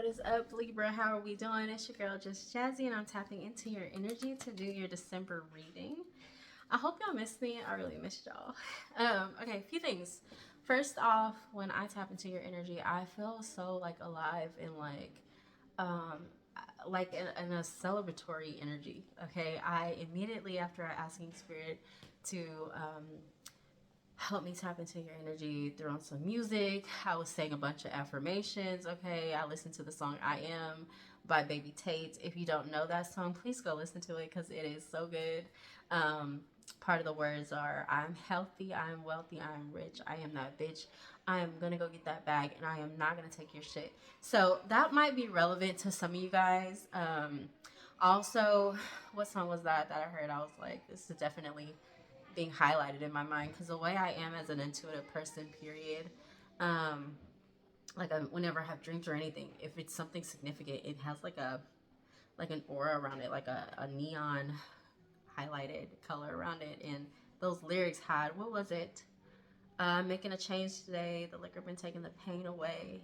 is up, Libra? How are we doing? It's your girl, Just Jazzy, and I'm tapping into your energy to do your December reading. I hope y'all missed me. I really missed y'all. Okay, a few things. First off, when I tap into your energy, I feel so like alive and um, in a celebratory energy. Okay, I immediately after asking Spirit to help me tap into your energy, throw on some music. I was saying a bunch of affirmations. Okay, I listened to the song I Am by Baby Tate. If you don't know that song, please go listen to it because it is so good. um, Part of the words are, I'm healthy, I'm wealthy, I'm rich, I am that bitch, I am gonna go get that bag, and I am not gonna take your shit. So that might be relevant to some of you guys. Also, what song was that I heard? I was like, this is definitely being highlighted in my mind because the way I am as an intuitive person, period. Um, whenever I have dreams or anything, if it's something significant, it has like an aura around it, like a neon highlighted color around it. And those lyrics had, what was it? Making a change today. The liquor been taking the pain away.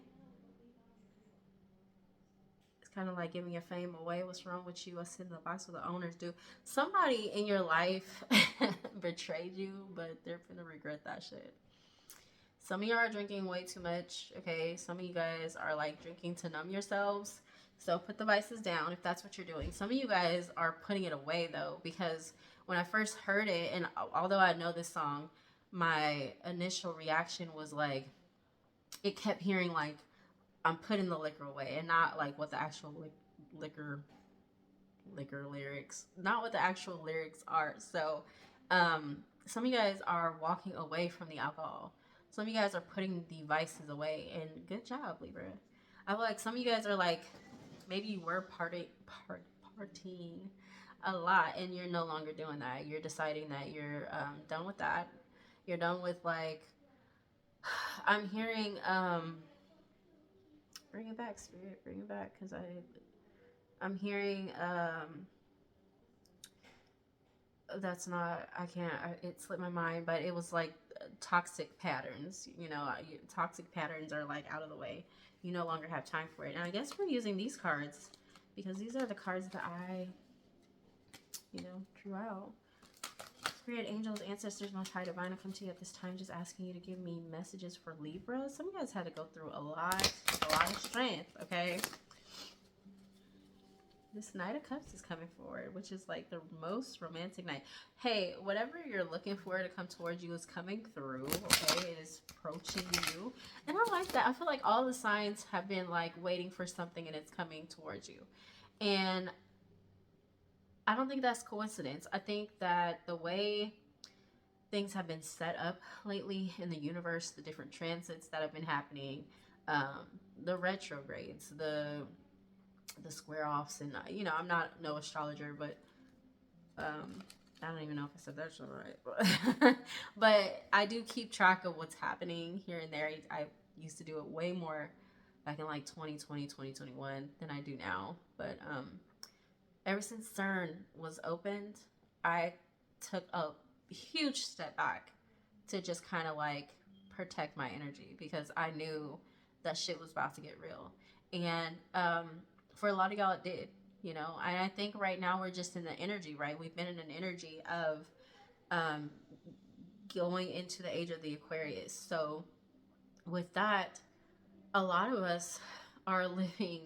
It's kind of like giving your fame away. What's wrong with you? I sit in the box where the owners do. Somebody in your life betrayed you, but they're gonna regret that shit. Some of you are drinking way too much, okay? Some of you guys are like drinking to numb yourselves. So put the vices down if that's what you're doing. Some of you guys are putting it away though, because when I first heard it, and although I know this song, my initial reaction was like, it kept hearing like, I'm putting the liquor away, and not like what the actual liquor lyrics, not what the actual lyrics are. So some of you guys are walking away from the alcohol. Some of you guys are putting the vices away, and good job, Libra. I feel like some of you guys are like, maybe you were partying a lot, and you're no longer doing that. You're deciding that you're done with that. You're done with like, I'm hearing, bring it back, Spirit, bring it back, because I'm hearing that's not, I can't, it slipped my mind, but it was like toxic patterns. You know, toxic patterns are like out of the way. You no longer have time for it. And I guess we're using these cards because these are the cards that I, drew out. Spirit, angels, ancestors, most high divine, I come to you at this time just asking you to give me messages for Libra. Some of you guys had to go through a lot of strength, okay? This Knight of Cups is coming forward, which is like the most romantic night. Hey, whatever you're looking for to come towards you is coming through, okay? It is approaching you. And I like that. I feel like all the signs have been like waiting for something and it's coming towards you. And I don't think that's coincidence. I think that the way things have been set up lately in the universe, the different transits that have been happening, the retrogrades, the square offs, and I'm not no astrologer, but I don't even know if I said that right. But I do keep track of what's happening here and there. I used to do it way more back in like 2020, 2021 than I do now. But ever since CERN was opened, I took a huge step back to just kind of like protect my energy, because I knew that shit was about to get real. And for a lot of y'all, it did, and I think right now we're just in the energy, right? We've been in an energy of um, going into the age of the Aquarius. So with that, a lot of us are living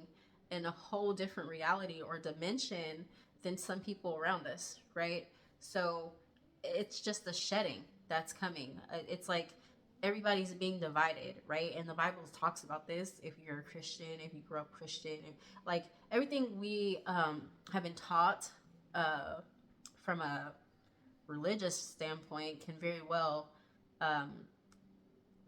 in a whole different reality or dimension than some people around us, right? So it's just the shedding that's coming. It's like everybody's being divided, right? And the Bible talks about this. If you're a Christian, if you grew up Christian, like everything we have been taught from a religious standpoint can very well um,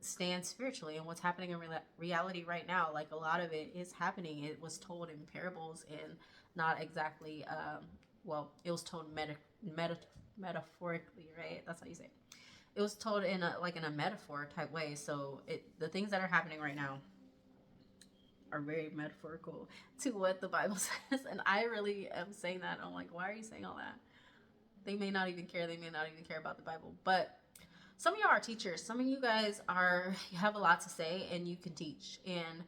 stand spiritually. And what's happening in reality right now, like a lot of it is happening. It was told in parables and not exactly well, it was told metaphorically, right? That's how you say it. It was told in a metaphor type way. So the things that are happening right now are very metaphorical to what the Bible says. And I really am saying that. I'm like, why are you saying all that? They may not even care. They may not even care about the Bible. But some of you are teachers. Some of you guys you have a lot to say and you can teach. And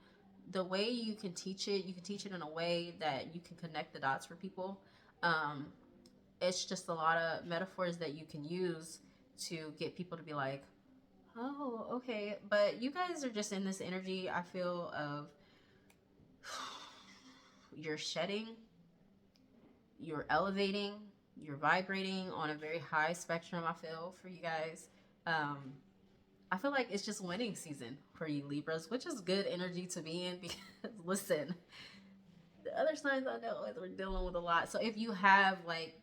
the way you can teach it, you can teach it in a way that you can connect the dots for people. Um, it's just a lot of metaphors that you can use to get people to be like, oh, okay. But you guys are just in this energy, I feel, of you're shedding, you're elevating, you're vibrating on a very high spectrum, I feel, for you guys. Um, I feel like it's just winning season for you Libras, which is good energy to be in because, listen, the other signs I know we're dealing with a lot. So if you have like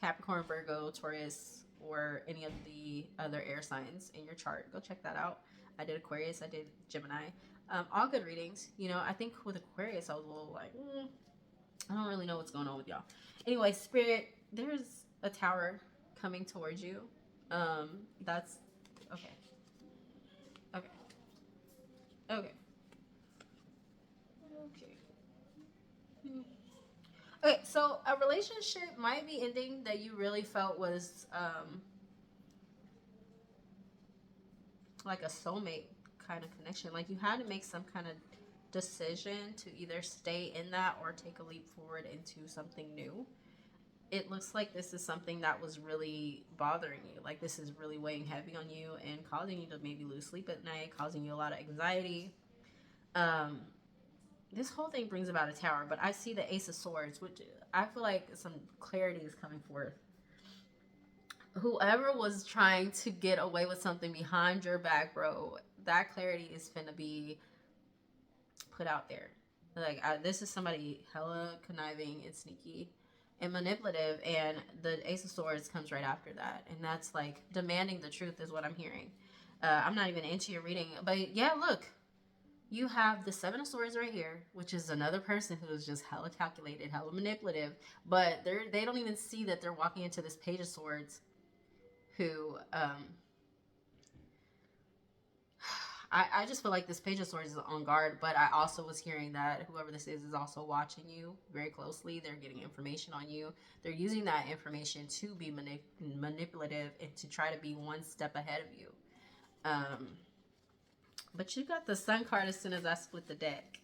Capricorn, Virgo, Taurus, or any of the other air signs in your chart, go check that out. I did Aquarius, I did Gemini. All good readings. You know, I think with Aquarius, I was a little like, I don't really know what's going on with y'all. Anyway, Spirit, there's a tower coming towards you. That's okay. Okay. Okay. Okay. Okay, so a relationship might be ending that you really felt was like a soulmate kind of connection. Like you had to make some kind of decision to either stay in that or take a leap forward into something new. It looks like this is something that was really bothering you. Like this is really weighing heavy on you and causing you to maybe lose sleep at night, causing you a lot of anxiety. Um, this whole thing brings about a tower, but I see the Ace of Swords, which I feel like some clarity is coming forth. Whoever was trying to get away with something behind your back, bro, that clarity is finna be put out there. Like, this is somebody hella conniving and sneaky and manipulative, and the Ace of Swords comes right after that. And that's like demanding the truth, is what I'm hearing. I'm not even into your reading, but yeah, look. You have the Seven of Swords right here, which is another person who is just hella calculated, hella manipulative, but they don't even see that they're walking into this Page of Swords who, I just feel like this Page of Swords is on guard, but I also was hearing that whoever this is also watching you very closely. They're getting information on you. They're using that information to be manipulative and to try to be one step ahead of you. But you got the Sun card as soon as I split the deck.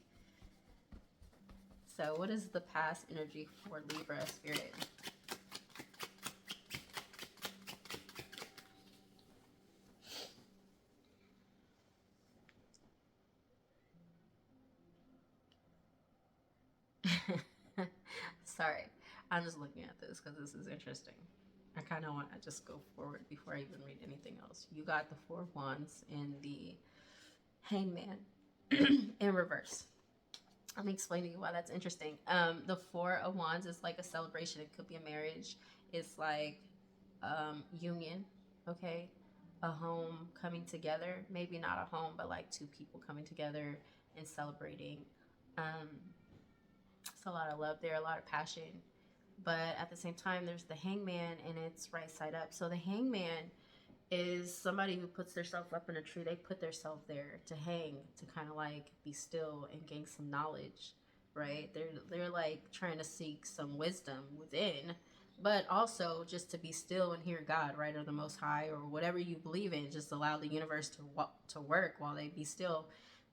So what is the past energy for Libra Spirit? Sorry, I'm just looking at this because this is interesting. I kind of want to just go forward before I even read anything else. You got the Four of Wands and the Hangman in reverse. Let me explain to you why that's interesting. The Four of Wands is like a celebration. It could be a marriage. It's like union, okay? A home coming together. Maybe not a home, but like two people coming together and celebrating. It's a lot of love there, a lot of passion. But at the same time, there's the Hangman, and it's right side up. So the Hangman is somebody who puts themselves up in a tree. They put themselves there to hang, to kind of like be still and gain some knowledge, right? They're like trying to seek some wisdom within, but also just to be still and hear God, right, or the Most High, or whatever you believe in. Just allow the universe to work while they be still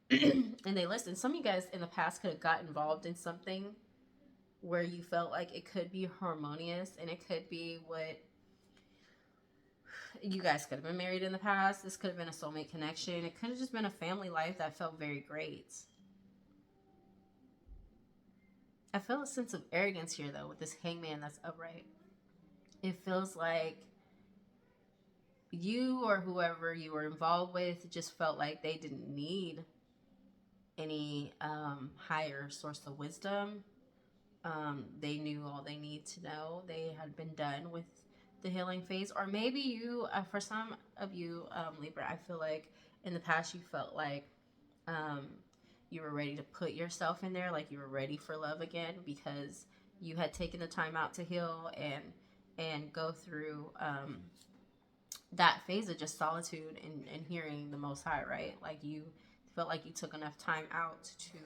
and they listen. Some of you guys in the past could have got involved in something where you felt like it could be harmonious, and it could be what you guys could have been married in the past. This could have been a soulmate connection. It could have just been a family life that felt very great. I feel a sense of arrogance here, though, with this Hangman that's upright. It feels like you or whoever you were involved with just felt like they didn't need any higher source of wisdom. They knew all they need to know. They had been done with the healing phase. Or maybe you, for some of you, Libra, I feel like in the past you felt like you were ready to put yourself in there, like you were ready for love again, because you had taken the time out to heal and go through that phase of just solitude and hearing the Most High, right? Like you felt like you took enough time out to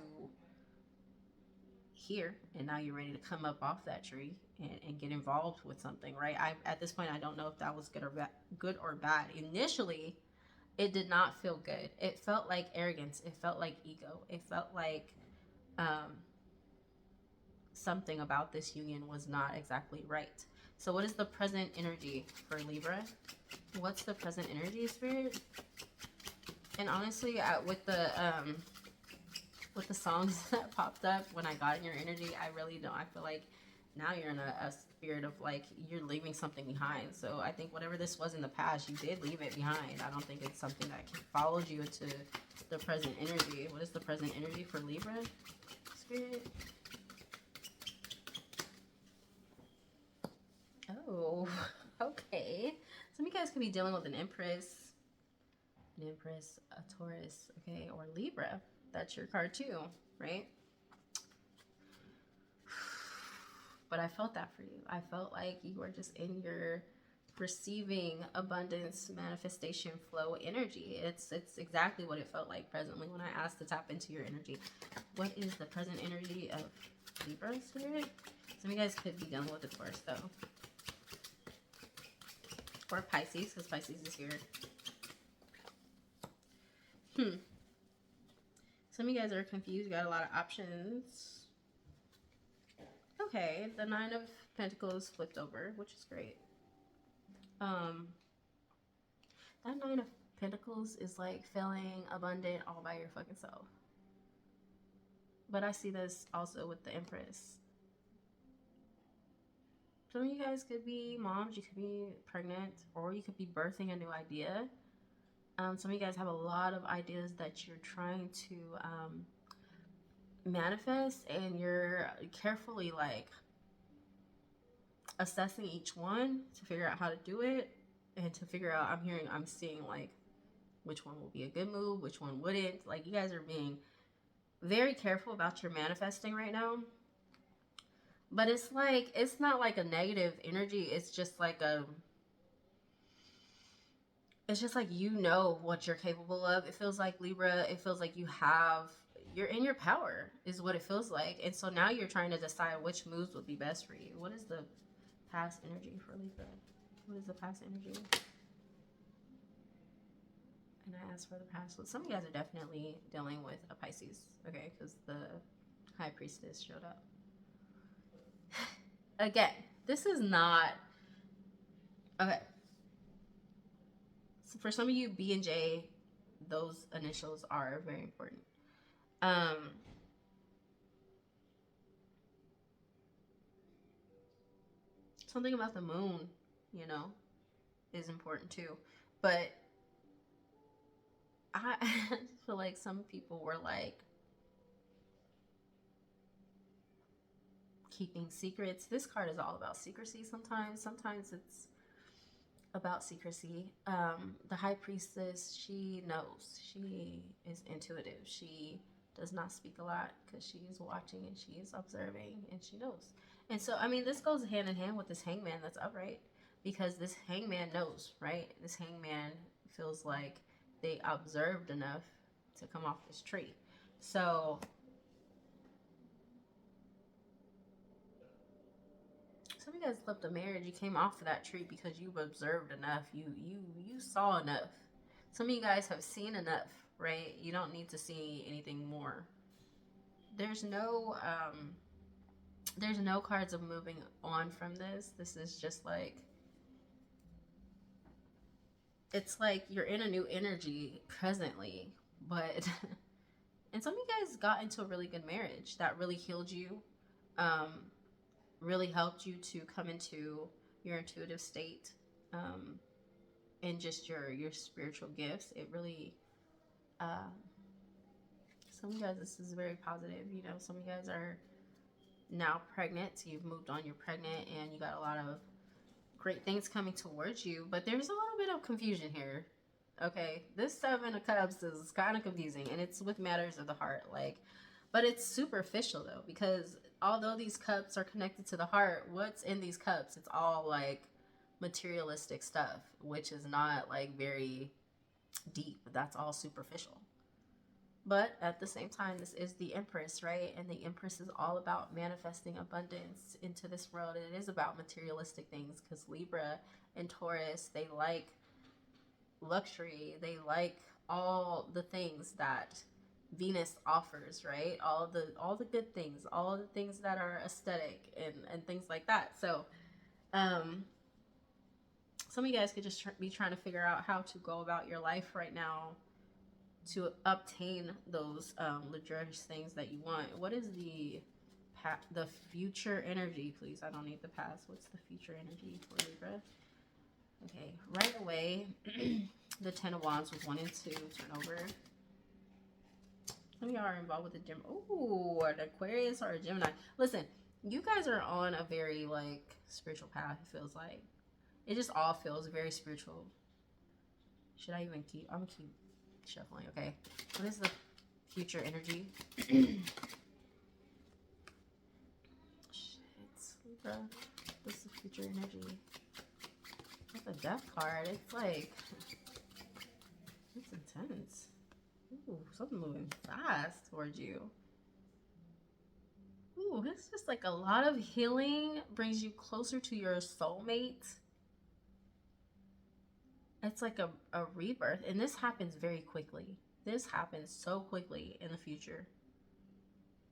hear, and now you're ready to come up off that tree and get involved with something, right? At this point, I don't know if that was good or bad. Initially, it did not feel good. It felt like arrogance. It felt like ego. It felt like um, something about this union was not exactly right. So what is the present energy for Libra? What's the present energy, Spirit? And honestly, with the songs that popped up when I got in your energy, I really don't. I feel like now you're in a spirit of like you're leaving something behind. So I think whatever this was in the past, you did leave it behind. I don't think it's something that followed you into the present energy. What is the present energy for Libra, Spirit? Oh, okay. Some of you guys could be dealing with an Empress, a Taurus, okay, or Libra. That's your card too, right? But I felt that for you. I felt like you were just in your receiving abundance, manifestation, flow energy. It's exactly what it felt like presently when I asked to tap into your energy. What is the present energy of Libra, Spirit? Some of you guys could be dealing with a Taurus though. Or Pisces, because Pisces is here. Some of you guys are confused. You got a lot of options. Okay, the Nine of Pentacles flipped over, which is great. That Nine of Pentacles is like feeling abundant all by your fucking self. But I see this also with the Empress. Some of you guys could be moms, you could be pregnant, or you could be birthing a new idea. Some of you guys have a lot of ideas that you're trying to manifest, and you're carefully like assessing each one to figure out how to do it, and to figure out, I'm seeing like which one will be a good move, which one wouldn't. Like you guys are being very careful about your manifesting right now. But it's like, it's not like a negative energy. It's just like it's just like, you know what you're capable of. It feels like, Libra, it feels like you're in your power is what it feels like. And so now you're trying to decide which moves would be best for you. What is the past energy for Libra? What is the past energy? And I asked for the past. So some of you guys are definitely dealing with a Pisces, okay? Because the High Priestess showed up. Again, this is not... Okay. So for some of you, B and J, those initials are very important. Something about the moon, you know, is important too. But I feel like some people were like keeping secrets. This card is all about secrecy sometimes. Sometimes it's about secrecy. The High Priestess, she knows. She is intuitive. She does not speak a lot because she is watching and she is observing and she knows. And so, I mean, this goes hand in hand with this Hangman that's upright, because this Hangman knows, right? This Hangman feels like they observed enough to come off this tree. So some of you guys left a marriage. You came off of that tree because you've observed enough. You saw enough. Some of you guys have seen enough, right? You don't need to see anything more. There's no cards of moving on from this. This is just like, it's like you're in a new energy presently, but and some of you guys got into a really good marriage that really healed you, really helped you to come into your intuitive state, and just your spiritual gifts. It really, some of you guys, this is very positive. You know, some of you guys are now pregnant, so you've moved on, you're pregnant, and you got a lot of great things coming towards you. But there's a little bit of confusion here. Okay, this Seven of Cups is kind of confusing, and it's with matters of the heart, like, but it's superficial though, because although these cups are connected to the heart, what's in these cups, it's all like materialistic stuff, which is not like very deep. That's all superficial. But at the same time, this is the Empress, right? And the Empress is all about manifesting abundance into this world. And it is about materialistic things, because Libra and Taurus, they like luxury. They like all the things that Venus offers, right? All the good things, all the things that are aesthetic and things like that. So um some of you guys could just be trying to figure out how to go about your life right now to obtain those luxurious things that you want. What is the future energy, please? I don't need the past. What's the future energy for Libra? Okay, right away, the Ten of Wands was 1 and 2. Turn over. Some of y'all are involved with the gym. Ooh, an Aquarius or a Gemini. Listen, you guys are on a very like spiritual path. It feels like it just all feels very spiritual. Should I even keep? I'm gonna keep shuffling. Okay, what is the future energy? Shit, Libra. What's the future energy? That's a death card. It's like it's intense. Ooh, something moving fast towards you. Ooh, it's just like a lot of healing brings you closer to your soulmate. It's like a rebirth, and this happens very quickly. This happens so quickly in the future.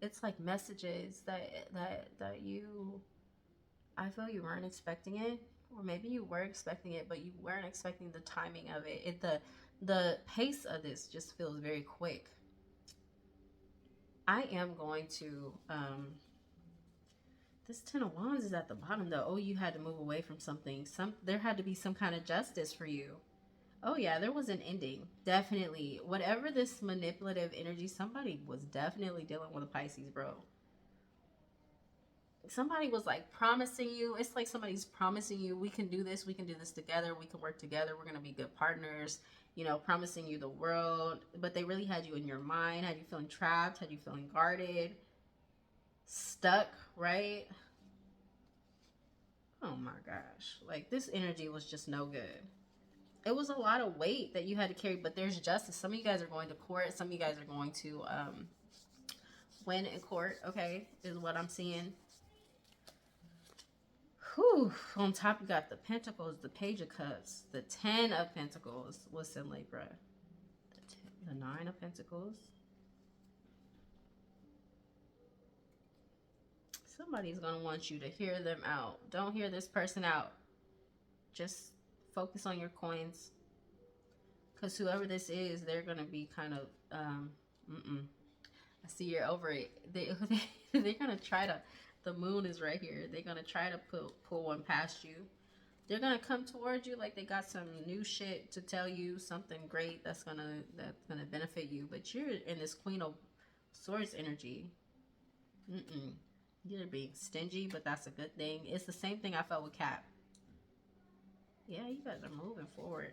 It's like messages that you, I feel you weren't expecting it, or maybe you were expecting it, but you weren't expecting the timing of it. The pace of this just feels very quick. I am going to this Ten of Wands is at the bottom though. Oh, you had to move away from something. There had to be some kind of justice for you. Oh yeah, there was an ending. Definitely. Whatever this manipulative energy, somebody was definitely dealing with a Pisces, bro. Somebody was like promising you. It's like somebody's promising you, we can do this together, we can work together, we're gonna be good partners, you know, promising you the world. But they really had you in your mind, had you feeling trapped, had you feeling guarded, stuck, right? Oh my gosh, like this energy was just no good. It was a lot of weight that you had to carry, but there's justice. Some of you guys are going to court, some of you guys are going to win in court, okay, is what I'm seeing. Whew. On top, you got the Pentacles, the Page of Cups, the 10 of Pentacles. What's in Libra? The 9 of Pentacles. Somebody's going to want you to hear them out. Don't hear this person out. Just focus on your coins. Because whoever this is, they're going to be kind of, I see you're over it. They're going to try to, the moon is right here. They're going to try to pull one past you. They're going to come towards you like they got some new shit to tell you, something great that's going to benefit you. But you're in this Queen of Swords energy. You're being stingy, but that's a good thing. It's the same thing I felt with Cap. Yeah, you guys are moving forward.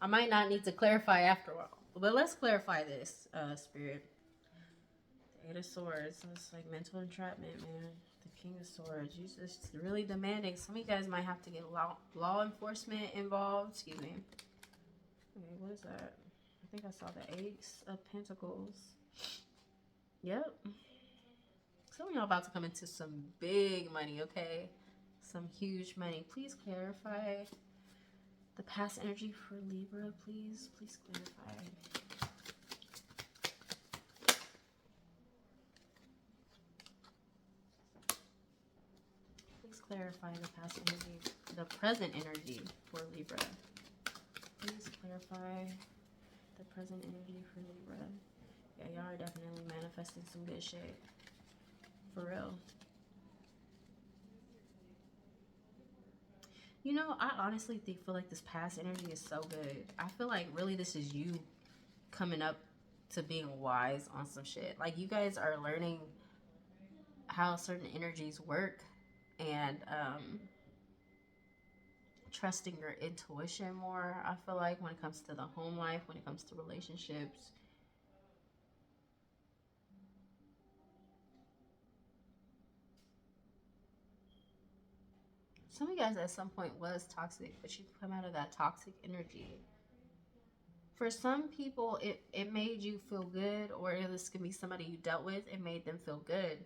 I might not need to clarify after a while, but let's clarify this, Spirit. The Eight of Swords. It's like mental entrapment, man. The King of Swords. You're just really demanding. Some of you guys might have to get law enforcement involved. Excuse me. Okay, what is that? I think I saw the Ace of Pentacles. Yep. Some of y'all about to come into some big money, okay? Some huge money. Please clarify the past energy for Libra, please. Please clarify. Please clarify the past energy, the present energy for Libra. Please clarify the present energy for Libra. Yeah, y'all are definitely manifesting some good shit. For real. You know, I honestly feel like this past energy is so good. I feel like really this is you coming up to being wise on some shit. Like you guys are learning how certain energies work and trusting your intuition more. I feel like when it comes to the home life, when it comes to relationships. Some of you guys at some point was toxic, but you come out of that toxic energy. For some people, it made you feel good, or this could be somebody you dealt with, it made them feel good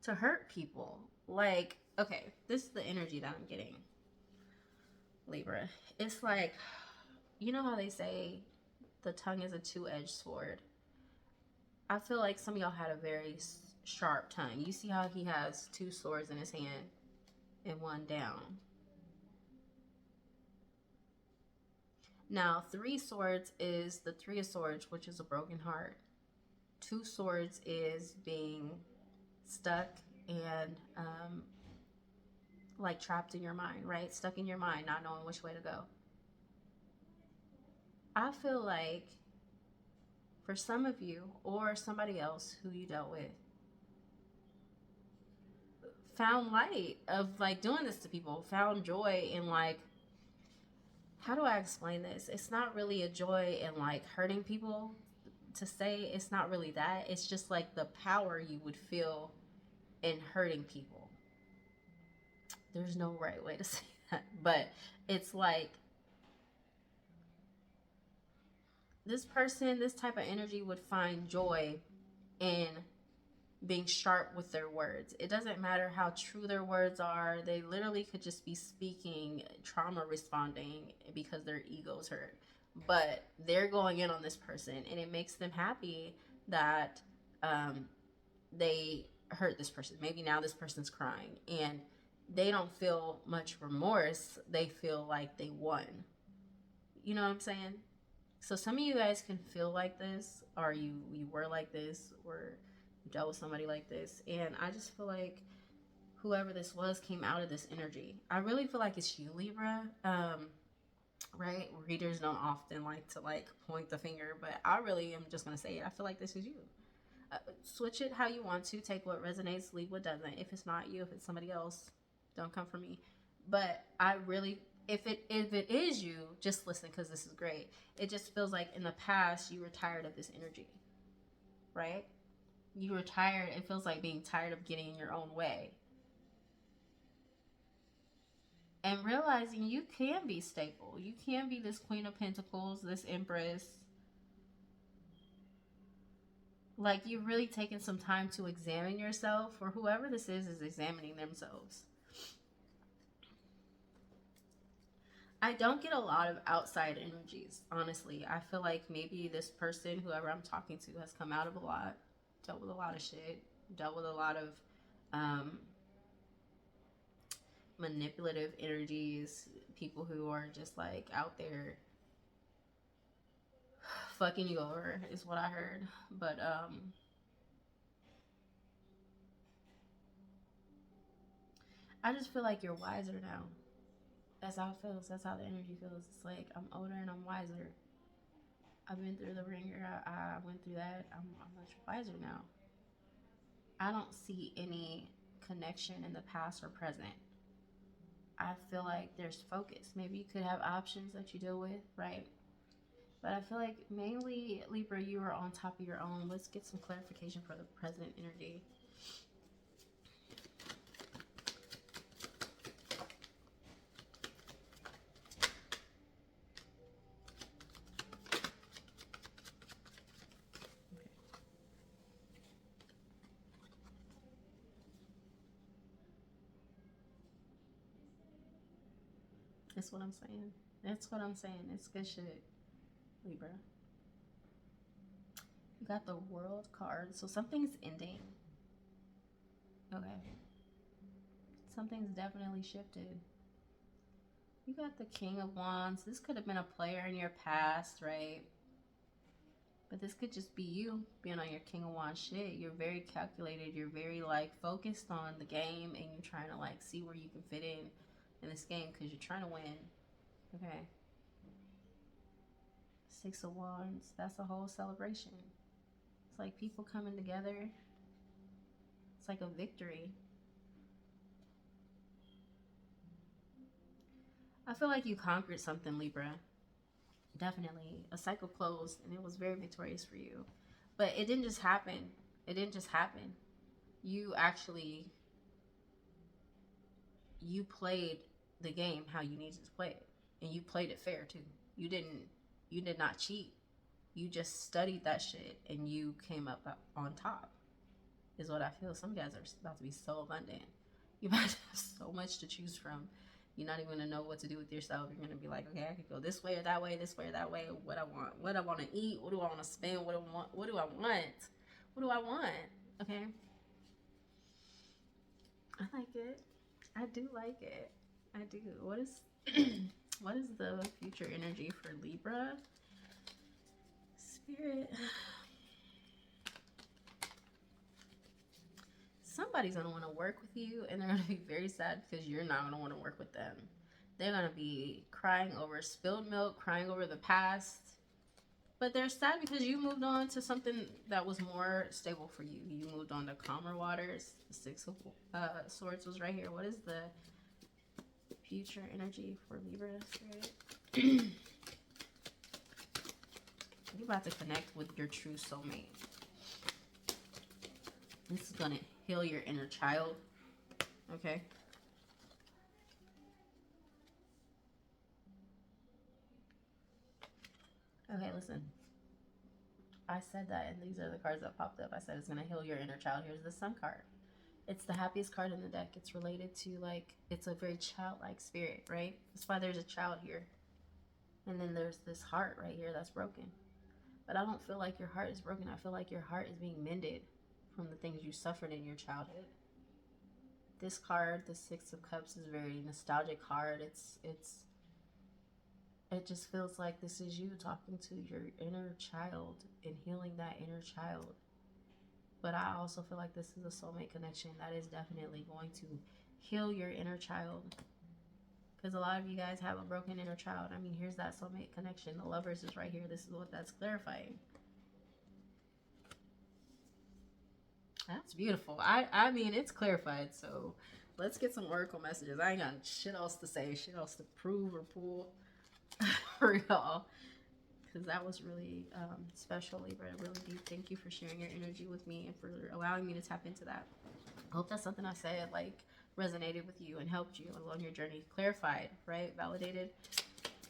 to hurt people. Like, okay, this is the energy that I'm getting, Libra. It's like, you know how they say The tongue is a two-edged sword. I feel like some of y'all had a very sharp tongue. You see how he has two swords in his hand and one down. Now, three swords is the Three of Swords, which is a broken heart. Two swords is being stuck and like trapped in your mind, right? Stuck in your mind, not knowing which way to go. I feel like for some of you or somebody else who you dealt with, found light of like doing this to people, found joy in like, how do I explain this? It's not really a joy in like hurting people. To say it's not really that, it's just like the power you would feel in hurting people. There's no right way to say that, but it's like this person, this type of energy would find joy in being sharp with their words. It doesn't matter how true their words are. They literally could just be speaking trauma responding because their ego's hurt. But they're going in on this person, and it makes them happy that they hurt this person. Maybe now this person's crying, and they don't feel much remorse. They feel like they won. You know what I'm saying? So some of you guys can feel like this, or you were like this, or you dealt with somebody like this. And I just feel like whoever this was came out of this energy. I really feel like it's you, Libra. Right? Readers don't often like to like point the finger, but I really am just going to say it. I feel like this is you. Switch it how you want to. Take what resonates, leave what doesn't. If it's not you, if it's somebody else, don't come for me. But I really, if it is you, just listen, because this is great. It just feels like in the past you were tired of this energy, right? You were tired. It feels like being tired of getting in your own way. And realizing you can be stable. You can be this Queen of Pentacles, this Empress. Like, you've really taken some time to examine yourself, or whoever this is examining themselves. I don't get a lot of outside energies, honestly. I feel like maybe this person, whoever I'm talking to, has come out of a lot, dealt with a lot of shit, dealt with a lot of manipulative energies, people who are just like out there fucking you over is what I heard. But I just feel like you're wiser now. That's how it feels. That's how the energy feels. It's like I'm older and I'm wiser. I've been through the ringer. I went through that. I'm much wiser now. I don't see any connection in the past or present. I feel like there's focus. Maybe you could have options that you deal with, right? But I feel like mainly, Libra, you are on top of your own. Let's get some clarification for the present energy. That's what I'm saying. That's what I'm saying. It's good shit, Libra. You got the World card. So something's ending. Okay. Something's definitely shifted. You got the King of Wands. This could have been a player in your past, right? But this could just be you being on your King of Wands shit. You're very calculated. You're very like focused on the game, and you're trying to like see where you can fit in this game because you're trying to win. Okay. Six of Wands. That's a whole celebration. It's like people coming together. It's like a victory. I feel like you conquered something, Libra. Definitely. A cycle closed, and it was very victorious for you. But it didn't just happen. It didn't just happen. You actually, you played the game how you needed to play it. And you played it fair, too. You did not cheat. You just studied that shit, and you came up on top, is what I feel. Some guys are about to be so abundant. You might have so much to choose from. You're not even gonna know what to do with yourself. You're gonna be like, okay, I could go this way or that way, this way or that way. What I want to eat, what do I want to spend, what do I want, what do I want, what do I want? Okay, I like it. I do like it. I do. What is what is the future energy for Libra? Spirit. Somebody's going to want to work with you, and they're going to be very sad because you're not going to want to work with them. They're going to be crying over spilled milk, crying over the past. But they're sad because you moved on to something that was more stable for you. You moved on to calmer waters. The Six of Swords was right here. What is the future energy for Libra Spirit? You're about to connect with your true soulmate. This is going to heal your inner child. Okay? Okay, listen. I said that, and these are the cards that popped up. I said it's going to heal your inner child. Here's the Sun card. It's the happiest card in the deck. It's related to, like, it's a very childlike spirit, right? That's why there's a child here. And then there's this heart right here that's broken. But I don't feel like your heart is broken. I feel like your heart is being mended from the things you suffered in your childhood. This card, the Six of Cups, is a very nostalgic card. It just feels like this is you talking to your inner child and healing that inner child. But I also feel like this is a soulmate connection that is definitely going to heal your inner child. Because a lot of you guys have a broken inner child. I mean, here's that soulmate connection. The Lovers is right here. This is what that's clarifying. That's beautiful. I mean, it's clarified. So let's get some oracle messages. I ain't got shit else to say, shit else to prove or pull for y'all. Because that was really special, Libra. I really do thank you for sharing your energy with me and for allowing me to tap into that. I hope that's something I said, like, resonated with you and helped you along your journey. Clarified, right? Validated.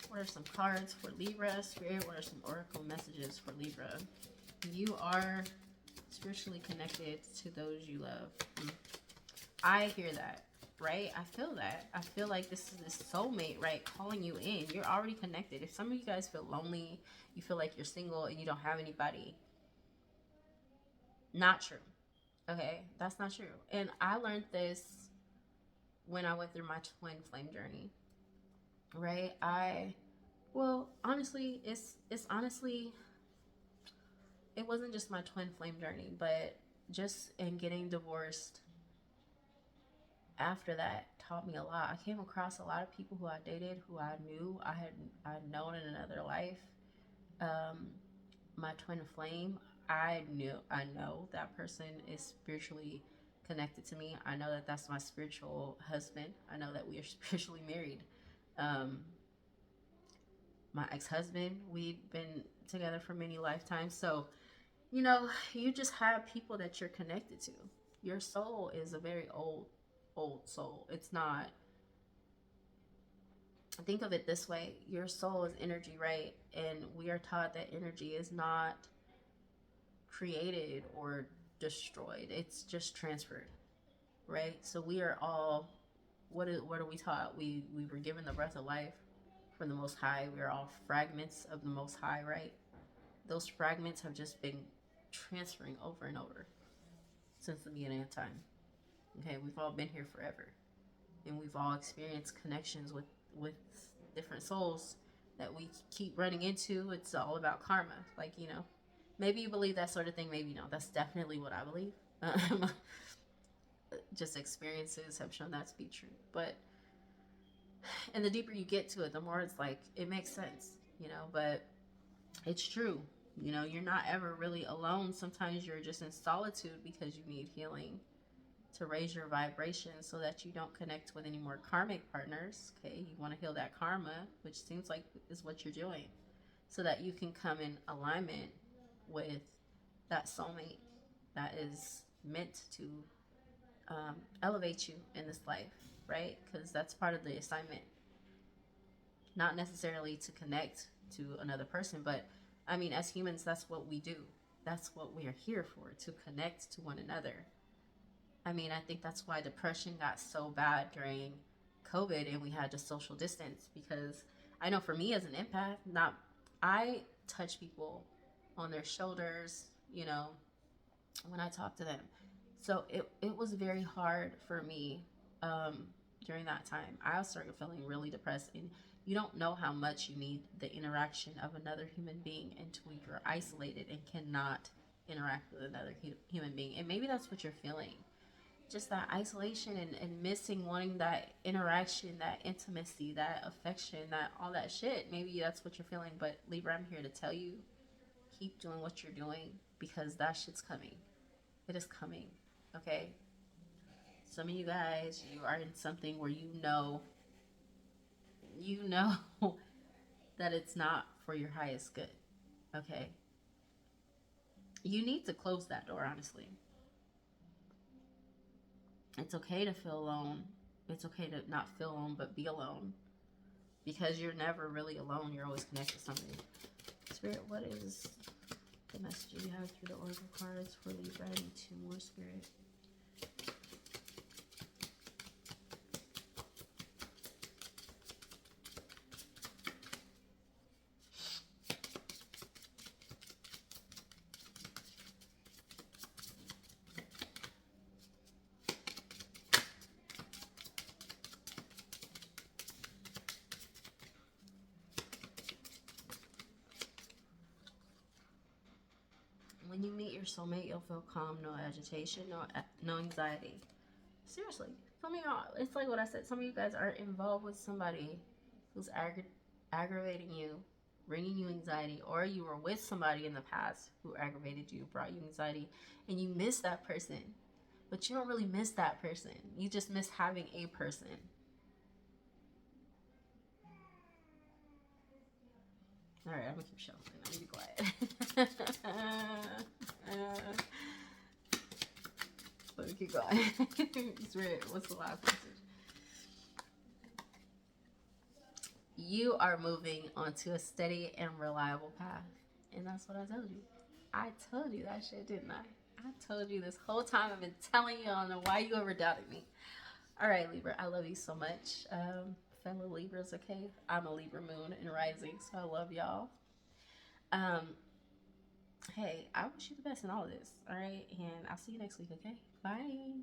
What are some cards for Libra? Spirit, what are some oracle messages for Libra? You are spiritually connected to those you love. I hear that, right? I feel that. I feel like this is this soulmate, right? Calling you in. You're already connected. If some of you guys feel lonely, you feel like you're single and you don't have anybody, not true. Okay? That's not true. And I learned this when I went through my twin flame journey, right? Well, honestly, it's honestly, it wasn't just my twin flame journey, but just in getting divorced after that taught me a lot. I came across a lot of people who I dated, who I knew I had known in another life. My twin flame, I know that person is spiritually connected to me. I know that that's my spiritual husband. I know that we are spiritually married. My ex-husband, we've been together for many lifetimes. So, you know, you just have people that you're connected to. Your soul is a very old soul. It's not, think of it this way. Your soul is energy, right? And we are taught that energy is not created or destroyed. It's just transferred, right? So we are all, what are we taught? We were given the breath of life from the Most High. We are all fragments of the Most High, right? Those fragments have just been transferring over and over since the beginning of time. Okay, we've all been here forever, and we've all experienced connections with different souls that we keep running into. It's all about karma. Like, you know, maybe you believe that sort of thing, maybe no. That's definitely what I believe. Just experiences have shown that to be true. But, and the deeper you get to it, the more it's like, it makes sense, you know, but it's true. You know, you're not ever really alone. Sometimes you're just in solitude because you need healing to raise your vibration so that you don't connect with any more karmic partners. Okay, you want to heal that karma, which seems like is what you're doing, so that you can come in alignment with that soulmate that is meant to elevate you in this life, right? Because that's part of the assignment. Not necessarily to connect to another person, but I mean, as humans, that's what we do. That's what we are here for, to connect to one another. I mean, I think that's why depression got so bad during COVID and we had to social distance, because I know for me as an empath, not I touch people on their shoulders, you know, when I talk to them. So it was very hard for me um, during that time. I started feeling really depressed, and you don't know how much you need the interaction of another human being until you're isolated and cannot interact with another human being. And maybe that's what you're feeling, just that isolation and missing, wanting that interaction, that intimacy, that affection, that all that shit. Maybe that's what you're feeling. But Libra, I'm here to tell you, keep doing what you're doing, because that shit's coming. It is coming. Okay? Some of you guys, you are in something where you know that it's not for your highest good. Okay? You need to close that door, honestly. It's okay to feel alone. It's okay to not feel alone, but be alone. Because you're never really alone. You're always connected to something. Spirit, what is the message you have through the oracle cards for Libra? I need 2 more, Spirit. When you meet your soulmate, you'll feel calm, no agitation, no anxiety. Seriously, some of y'all, it's like what I said. Some of you guys are involved with somebody who's aggravating you, bringing you anxiety, or you were with somebody in the past who aggravated you, brought you anxiety, and you miss that person. But you don't really miss that person. You just miss having a person. All right, I'm gonna keep shuffling. Let me be quiet. Let me keep going. Spirit, what's the last message? You are moving onto a steady and reliable path. And that's what I told you. I told you that shit, didn't I? I told you this whole time. I've been telling you. I don't know why you ever doubted me. All right, Libra, I love you so much. Fellow Libras, okay? I'm a Libra moon and rising, so I love y'all. Hey, I wish you the best in all of this, all right? And I'll see you next week, okay? Bye.